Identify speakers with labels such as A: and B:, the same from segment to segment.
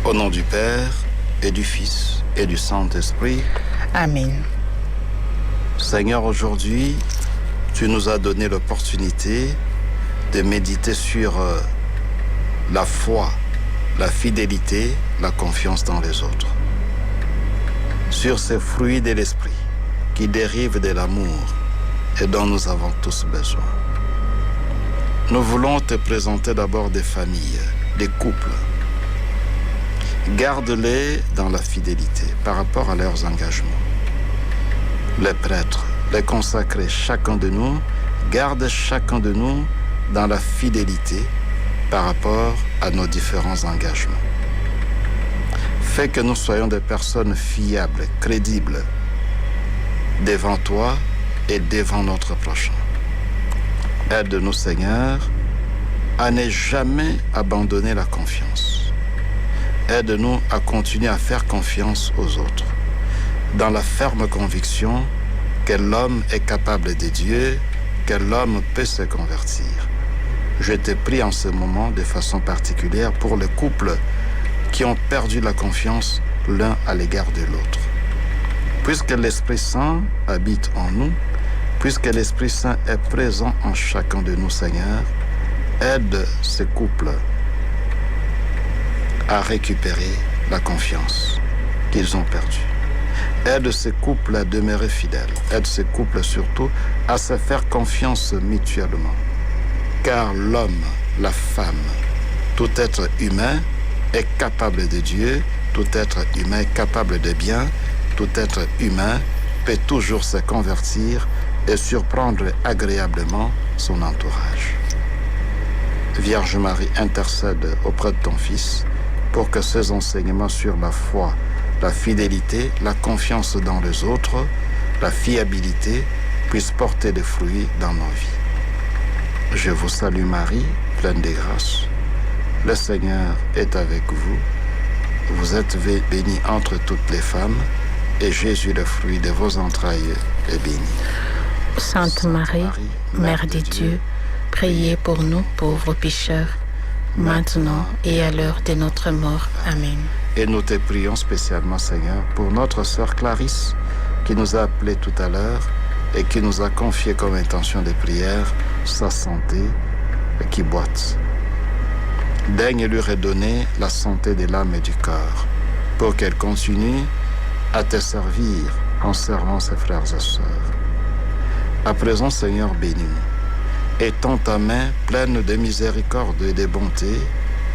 A: Au nom du Père, et du Fils, et du Saint-Esprit.
B: Amen.
A: Seigneur, aujourd'hui, tu nous as donné l'opportunité de méditer sur la foi, la fidélité, la confiance dans les autres. Sur ces fruits de l'esprit qui dérivent de l'amour et dont nous avons tous besoin. Nous voulons te présenter d'abord des familles, des couples. Garde-les dans la fidélité par rapport à leurs engagements. Les prêtres, les consacrés, chacun de nous, garde chacun de nous dans la fidélité par rapport à nos différents engagements. Fais que nous soyons des personnes fiables, crédibles, devant toi et devant notre prochain. Aide-nous, Seigneur, à ne jamais abandonner la confiance. Aide-nous à continuer à faire confiance aux autres, dans la ferme conviction que l'homme est capable de Dieu, que l'homme peut se convertir. Je te prie en ce moment de façon particulière pour les couples qui ont perdu la confiance l'un à l'égard de l'autre. Puisque l'Esprit Saint habite en nous, puisque l'Esprit Saint est présent en chacun de nous, Seigneur, aide ces couples à récupérer la confiance qu'ils ont perdue. Aide ces couples à demeurer fidèles. Aide ces couples surtout à se faire confiance mutuellement. Car l'homme, la femme, tout être humain est capable de Dieu, tout être humain est capable de bien, tout être humain peut toujours se convertir et surprendre agréablement son entourage. Vierge Marie, intercède auprès de ton Fils pour que ces enseignements sur la foi, la fidélité, la confiance dans les autres, la fiabilité puissent porter des fruits dans nos vies. Je vous salue Marie, pleine de grâce. Le Seigneur est avec vous. Vous êtes bénie entre toutes les femmes, et Jésus, le fruit de vos entrailles, est béni.
B: Sainte Marie, Mère de Dieu, priez pour nous pauvres pécheurs, maintenant et à l'heure de notre mort. Amen.
A: Et nous te prions spécialement, Seigneur, pour notre sœur Clarisse, qui nous a appelés tout à l'heure et qui nous a confié comme intention de prière sa santé qui boite. Daigne lui redonner la santé de l'âme et du corps, pour qu'elle continue à te servir en servant ses frères et sœurs. À présent, Seigneur, bénis-nous. Étends ta main pleine de miséricorde et de bonté,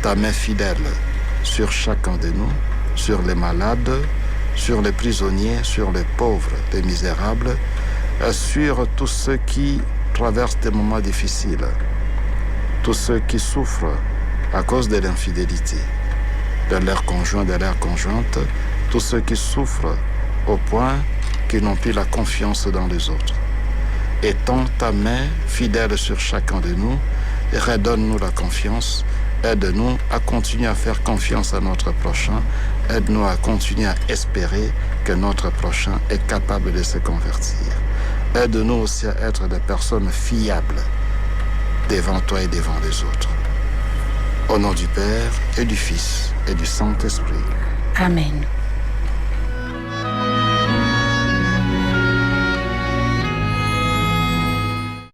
A: ta main fidèle sur chacun de nous, sur les malades, sur les prisonniers, sur les pauvres, les misérables, sur tous ceux qui traversent des moments difficiles, tous ceux qui souffrent à cause de l'infidélité de leur conjoint, de leur conjointe, tous ceux qui souffrent au point qu'ils n'ont plus la confiance dans les autres. Étends ta main fidèle sur chacun de nous et redonne-nous la confiance. Aide-nous à continuer à faire confiance à notre prochain. Aide-nous à continuer à espérer que notre prochain est capable de se convertir. Aide-nous aussi à être des personnes fiables devant toi et devant les autres. Au nom du Père et du Fils et du Saint-Esprit.
B: Amen.